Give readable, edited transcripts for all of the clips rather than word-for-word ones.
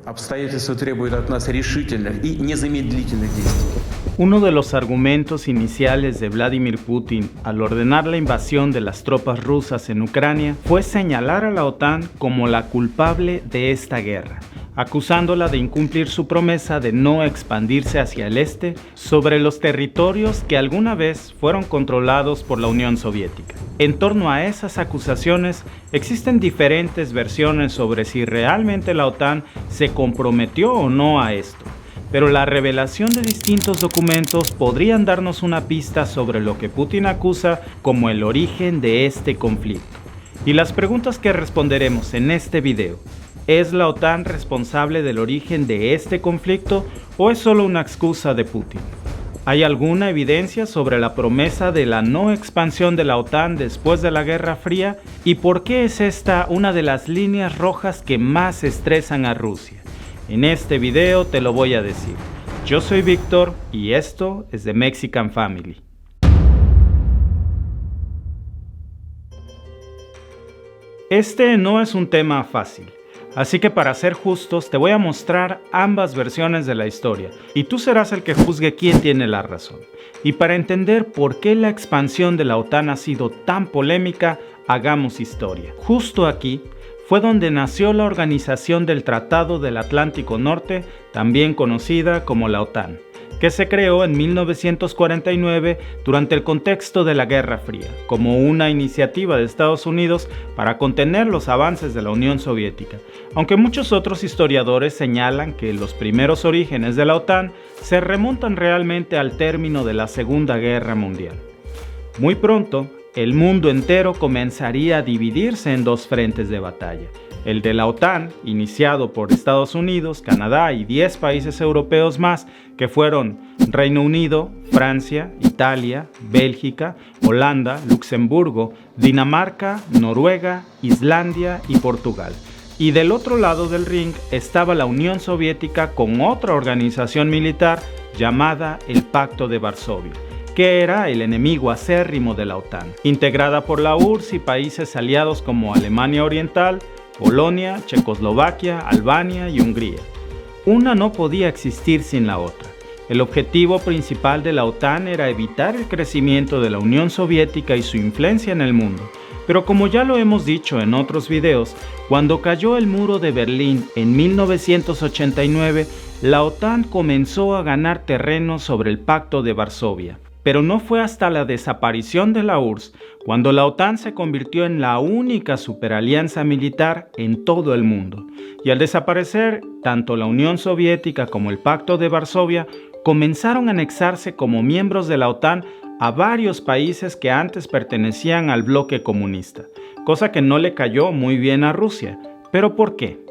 Обстоятельства требуют от нас решительных и незамедлительных действий. Uno de los argumentos iniciales de Vladimir Putin al ordenar la invasión de las tropas rusas en Ucrania fue señalar a la OTAN como la culpable de esta guerra, acusándola de incumplir su promesa de no expandirse hacia el este sobre los territorios que alguna vez fueron controlados por la Unión Soviética. En torno a esas acusaciones existen diferentes versiones sobre si realmente la OTAN se comprometió o no a esto, pero la revelación de distintos documentos podrían darnos una pista sobre lo que Putin acusa como el origen de este conflicto. Y las preguntas que responderemos en este video: ¿es la OTAN responsable del origen de este conflicto o es solo una excusa de Putin? ¿Hay alguna evidencia sobre la promesa de la no expansión de la OTAN después de la Guerra Fría? ¿Y por qué es esta una de las líneas rojas que más estresan a Rusia? En este video te lo voy a decir. Yo soy Víctor y esto es The Mexican Family. Este no es un tema fácil, así que para ser justos te voy a mostrar ambas versiones de la historia y tú serás el que juzgue quién tiene la razón. Y para entender por qué la expansión de la OTAN ha sido tan polémica, hagamos historia. Justo aquí fue donde nació la Organización del Tratado del Atlántico Norte, también conocida como la OTAN, que se creó en 1949 durante el contexto de la Guerra Fría, como una iniciativa de Estados Unidos para contener los avances de la Unión Soviética, aunque muchos otros historiadores señalan que los primeros orígenes de la OTAN se remontan realmente al término de la Segunda Guerra Mundial. Muy pronto, el mundo entero comenzaría a dividirse en dos frentes de batalla: el de la OTAN, iniciado por Estados Unidos, Canadá y 10 países europeos más, que fueron Reino Unido, Francia, Italia, Bélgica, Holanda, Luxemburgo, Dinamarca, Noruega, Islandia y Portugal. Y del otro lado del ring estaba la Unión Soviética con otra organización militar llamada el Pacto de Varsovia, que era el enemigo acérrimo de la OTAN, integrada por la URSS y países aliados como Alemania Oriental, Polonia, Checoslovaquia, Albania y Hungría. Una no podía existir sin la otra. El objetivo principal de la OTAN era evitar el crecimiento de la Unión Soviética y su influencia en el mundo. Pero como ya lo hemos dicho en otros videos, cuando cayó el muro de Berlín en 1989, la OTAN comenzó a ganar terreno sobre el Pacto de Varsovia. Pero no fue hasta la desaparición de la URSS cuando la OTAN se convirtió en la única superalianza militar en todo el mundo. Y al desaparecer, tanto la Unión Soviética como el Pacto de Varsovia comenzaron a anexarse como miembros de la OTAN a varios países que antes pertenecían al bloque comunista, cosa que no le cayó muy bien a Rusia. ¿Pero por qué?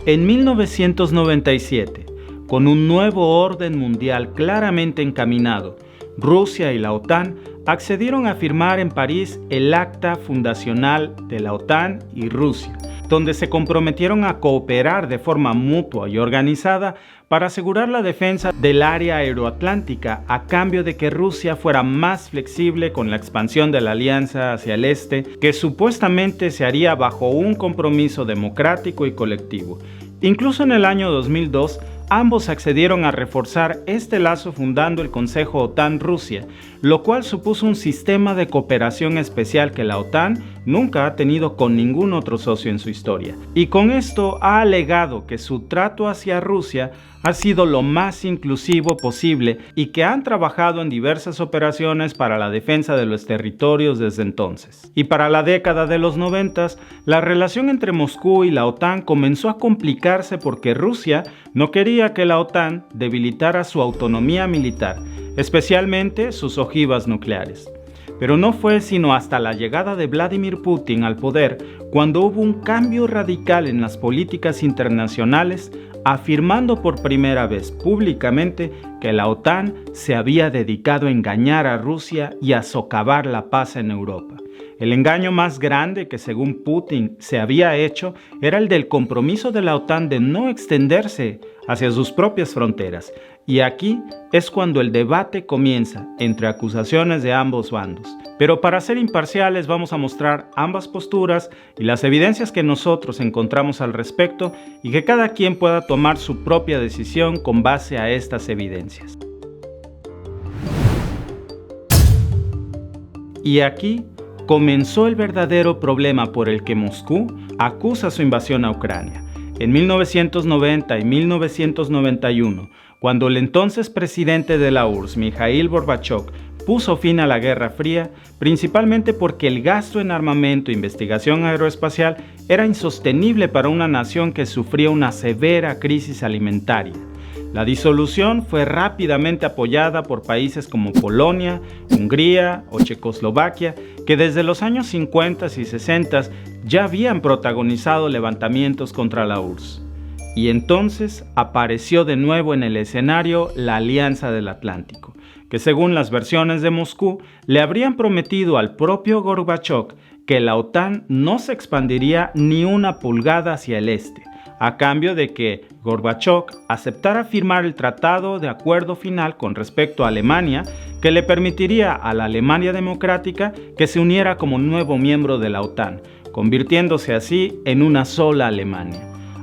En 1997, con un nuevo orden mundial claramente encaminado, Rusia y la OTAN accedieron a firmar en París el Acta Fundacional de la OTAN y Rusia, donde se comprometieron a cooperar de forma mutua y organizada para asegurar la defensa del área euroatlántica a cambio de que Rusia fuera más flexible con la expansión de la alianza hacia el este, que supuestamente se haría bajo un compromiso democrático y colectivo. Incluso en el año 2002, ambos accedieron a reforzar este lazo fundando el Consejo OTAN-Rusia, lo cual supuso un sistema de cooperación especial que la OTAN nunca ha tenido con ningún otro socio en su historia. Y con esto ha alegado que su trato hacia Rusia ha sido lo más inclusivo posible y que han trabajado en diversas operaciones para la defensa de los territorios desde entonces. Y para la década de los 90, la relación entre Moscú y la OTAN comenzó a complicarse porque Rusia no quería que la OTAN debilitara su autonomía militar, especialmente sus ojivas nucleares. Pero no fue sino hasta la llegada de Vladimir Putin al poder cuando hubo un cambio radical en las políticas internacionales, afirmando por primera vez públicamente que la OTAN se había dedicado a engañar a Rusia y a socavar la paz en Europa. El engaño más grande que según Putin se había hecho era el del compromiso de la OTAN de no extenderse hacia sus propias fronteras. Y aquí es cuando el debate comienza entre acusaciones de ambos bandos. Pero para ser imparciales vamos a mostrar ambas posturas y las evidencias que nosotros encontramos al respecto y que cada quien pueda tomar su propia decisión con base a estas evidencias. Y aquí comenzó el verdadero problema por el que Moscú acusa su invasión a Ucrania. En 1990 y 1991, cuando el entonces presidente de la URSS, Mikhail Gorbachev, puso fin a la Guerra Fría, principalmente porque el gasto en armamento e investigación aeroespacial era insostenible para una nación que sufría una severa crisis alimentaria. La disolución fue rápidamente apoyada por países como Polonia, Hungría o Checoslovaquia, que desde los años 50 y 60 ya habían protagonizado levantamientos contra la URSS. Y entonces apareció de nuevo en el escenario la Alianza del Atlántico, que según las versiones de Moscú le habrían prometido al propio Gorbachev que la OTAN no se expandiría ni una pulgada hacia el este, a cambio de que Gorbachev aceptara firmar el tratado de acuerdo final con respecto a Alemania, que le permitiría a la Alemania democrática que se uniera como nuevo miembro de la OTAN, convirtiéndose así en una sola Alemania.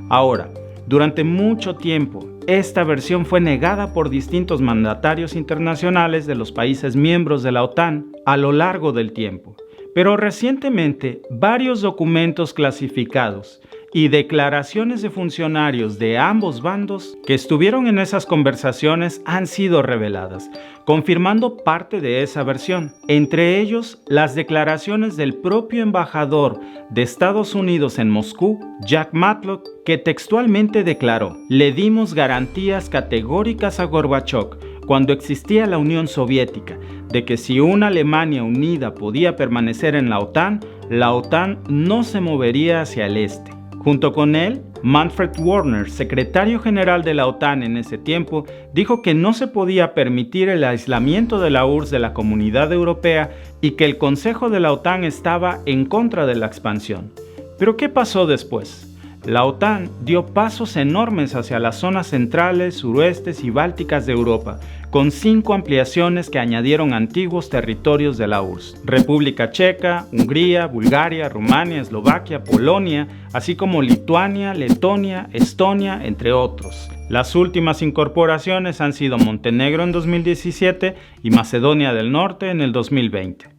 Ahora, durante mucho tiempo, esta versión fue negada por distintos mandatarios internacionales de los países miembros de la OTAN a lo largo del tiempo. Pero recientemente, varios documentos clasificados y declaraciones de funcionarios de ambos bandos que estuvieron en esas conversaciones han sido reveladas, confirmando parte de esa versión. Entre ellos, las declaraciones del propio embajador de Estados Unidos en Moscú, Jack Matlock, que textualmente declaró: "Le dimos garantías categóricas a Gorbachev cuando existía la Unión Soviética, de que si una Alemania unida podía permanecer en la OTAN no se movería hacia el este". Junto con él, Manfred Wörner, secretario general de la OTAN en ese tiempo, dijo que no se podía permitir el aislamiento de la URSS de la Comunidad Europea y que el Consejo de la OTAN estaba en contra de la expansión. ¿Pero qué pasó después? La OTAN dio pasos enormes hacia las zonas centrales, suroestes y bálticas de Europa, con 5 ampliaciones que añadieron antiguos territorios de la URSS: República Checa, Hungría, Bulgaria, Rumania, Eslovaquia, Polonia, así como Lituania, Letonia, Estonia, entre otros. Las últimas incorporaciones han sido Montenegro en 2017 y Macedonia del Norte en el 2020.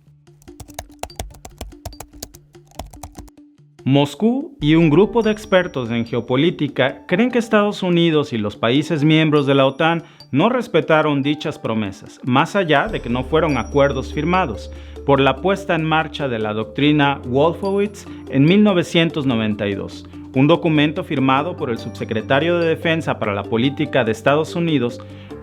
Moscú y un grupo de expertos en geopolítica creen que Estados Unidos y los países miembros de la OTAN no respetaron dichas promesas, más allá de que no fueron acuerdos firmados, por la puesta en marcha de la doctrina Wolfowitz en 1992, un documento firmado por el subsecretario de Defensa para la Política de Estados Unidos,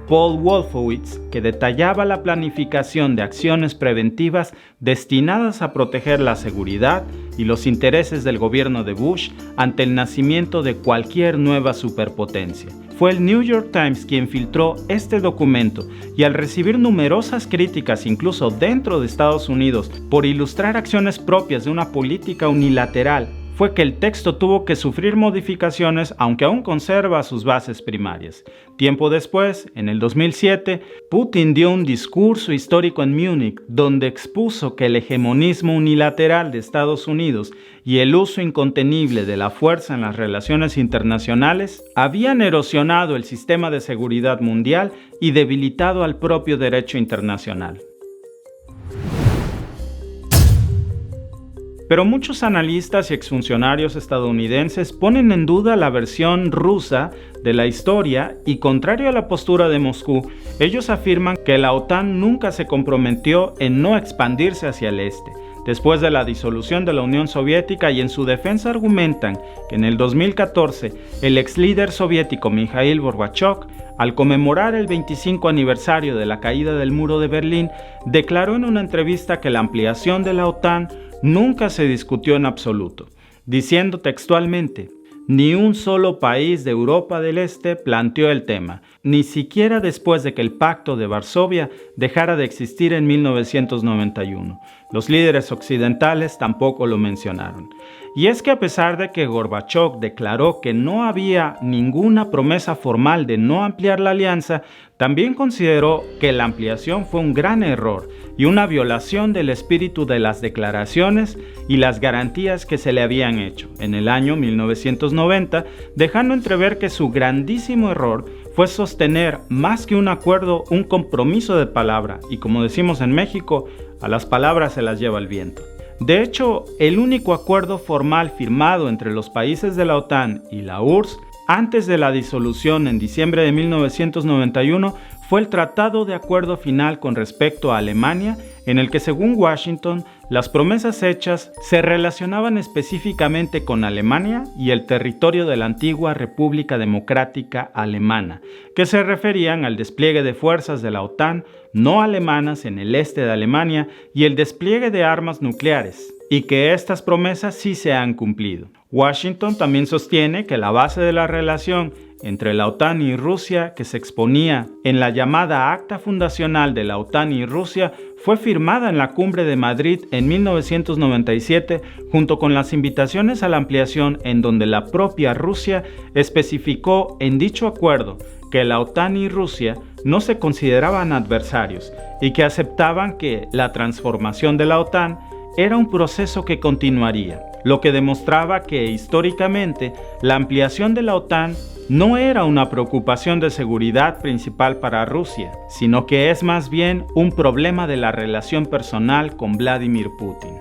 Paul Wolfowitz, que detallaba la planificación de acciones preventivas destinadas a proteger la seguridad y los intereses del gobierno de Bush ante el nacimiento de cualquier nueva superpotencia. Fue el New York Times quien filtró este documento y al recibir numerosas críticas incluso dentro de Estados Unidos por ilustrar acciones propias de una política unilateral, fue que el texto tuvo que sufrir modificaciones, aunque aún conserva sus bases primarias. Tiempo después, en el 2007, Putin dio un discurso histórico en Múnich donde expuso que el hegemonismo unilateral de Estados Unidos y el uso incontenible de la fuerza en las relaciones internacionales habían erosionado el sistema de seguridad mundial y debilitado al propio derecho internacional. Pero muchos analistas y exfuncionarios estadounidenses ponen en duda la versión rusa de la historia y, contrario a la postura de Moscú, ellos afirman que la OTAN nunca se comprometió en no expandirse hacia el este. Después de la disolución de la Unión Soviética, y en su defensa argumentan que en el 2014 el ex líder soviético Mikhail Gorbachev, al conmemorar el 25 aniversario de la caída del muro de Berlín, declaró en una entrevista que la ampliación de la OTAN nunca se discutió en absoluto, diciendo textualmente: "Ni un solo país de Europa del Este planteó el tema, ni siquiera después de que el Pacto de Varsovia dejara de existir en 1991. Los líderes occidentales tampoco lo mencionaron. Y es que a pesar de que Gorbachov declaró que no había ninguna promesa formal de no ampliar la alianza, también consideró que la ampliación fue un gran error y una violación del espíritu de las declaraciones y las garantías que se le habían hecho en el año 1990, dejando entrever que su grandísimo error fue sostener más que un acuerdo, un compromiso de palabra, y como decimos en México, a las palabras se las lleva el viento. De hecho, el único acuerdo formal firmado entre los países de la OTAN y la URSS antes de la disolución en diciembre de 1991 fue el Tratado de Acuerdo Final con respecto a Alemania, en el que según Washington, las promesas hechas se relacionaban específicamente con Alemania y el territorio de la antigua República Democrática Alemana, que se referían al despliegue de fuerzas de la OTAN no alemanas en el este de Alemania y el despliegue de armas nucleares, y que estas promesas sí se han cumplido. Washington también sostiene que la base de la relación entre la OTAN y Rusia, que se exponía en la llamada Acta Fundacional de la OTAN y Rusia, fue firmada en la Cumbre de Madrid en 1997 junto con las invitaciones a la ampliación, en donde la propia Rusia especificó en dicho acuerdo que la OTAN y Rusia no se consideraban adversarios y que aceptaban que la transformación de la OTAN era un proceso que continuaría, lo que demostraba que históricamente la ampliación de la OTAN no era una preocupación de seguridad principal para Rusia, sino que es más bien un problema de la relación personal con Vladimir Putin.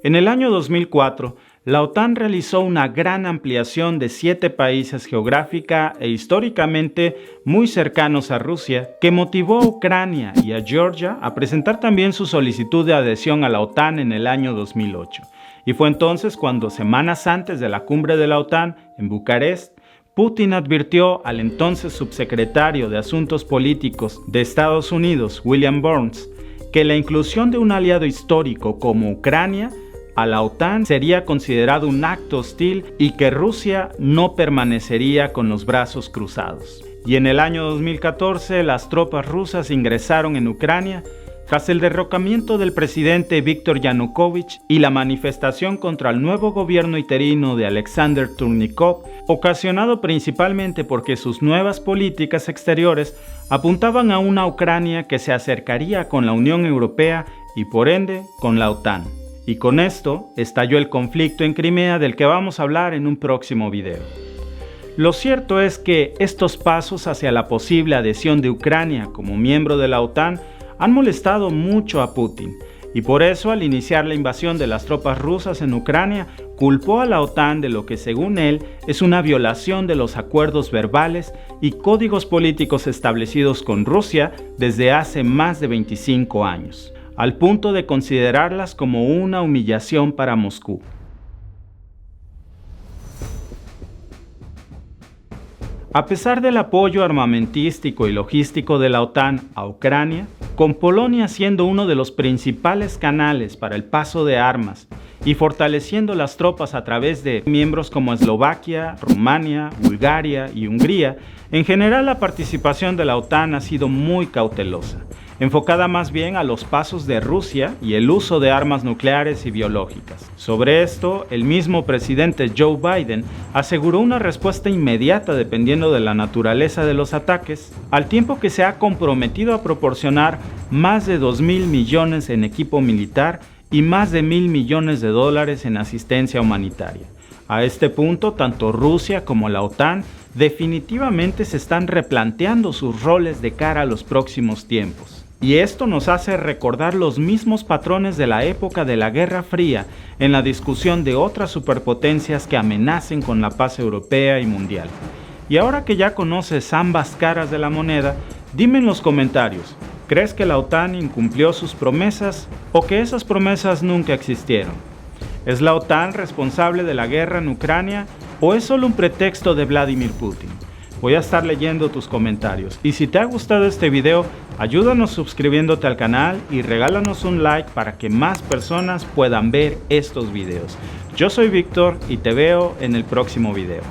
En el año 2004, la OTAN realizó una gran ampliación de 7 países geográfica e históricamente muy cercanos a Rusia, que motivó a Ucrania y a Georgia a presentar también su solicitud de adhesión a la OTAN en el año 2008. Y fue entonces cuando, semanas antes de la cumbre de la OTAN en Bucarest, Putin advirtió al entonces subsecretario de Asuntos Políticos de Estados Unidos, William Burns, que la inclusión de un aliado histórico como Ucrania a la OTAN sería considerado un acto hostil y que Rusia no permanecería con los brazos cruzados. Y en el año 2014 las tropas rusas ingresaron en Ucrania tras el derrocamiento del presidente Viktor Yanukovych y la manifestación contra el nuevo gobierno interino de Alexander Turnikov, ocasionado principalmente porque sus nuevas políticas exteriores apuntaban a una Ucrania que se acercaría con la Unión Europea y por ende con la OTAN. Y con esto estalló el conflicto en Crimea, del que vamos a hablar en un próximo video. Lo cierto es que estos pasos hacia la posible adhesión de Ucrania como miembro de la OTAN han molestado mucho a Putin, y por eso al iniciar la invasión de las tropas rusas en Ucrania, culpó a la OTAN de lo que según él es una violación de los acuerdos verbales y códigos políticos establecidos con Rusia desde hace más de 25 años, al punto de considerarlas como una humillación para Moscú. A pesar del apoyo armamentístico y logístico de la OTAN a Ucrania, con Polonia siendo uno de los principales canales para el paso de armas y fortaleciendo las tropas a través de miembros como Eslovaquia, Rumania, Bulgaria y Hungría, en general la participación de la OTAN ha sido muy cautelosa, enfocada más bien a los pasos de Rusia y el uso de armas nucleares y biológicas. Sobre esto, el mismo presidente Joe Biden aseguró una respuesta inmediata dependiendo de la naturaleza de los ataques, al tiempo que se ha comprometido a proporcionar más de 2.000 millones en equipo militar y más de $1.000 millones en asistencia humanitaria. A este punto, tanto Rusia como la OTAN definitivamente se están replanteando sus roles de cara a los próximos tiempos. Y esto nos hace recordar los mismos patrones de la época de la Guerra Fría en la discusión de otras superpotencias que amenacen con la paz europea y mundial. Y ahora que ya conoces ambas caras de la moneda, dime en los comentarios, ¿crees que la OTAN incumplió sus promesas o que esas promesas nunca existieron? ¿Es la OTAN responsable de la guerra en Ucrania o es solo un pretexto de Vladimir Putin? Voy a estar leyendo tus comentarios y si te ha gustado este video, ayúdanos suscribiéndote al canal y regálanos un like para que más personas puedan ver estos videos. Yo soy Víctor y te veo en el próximo video.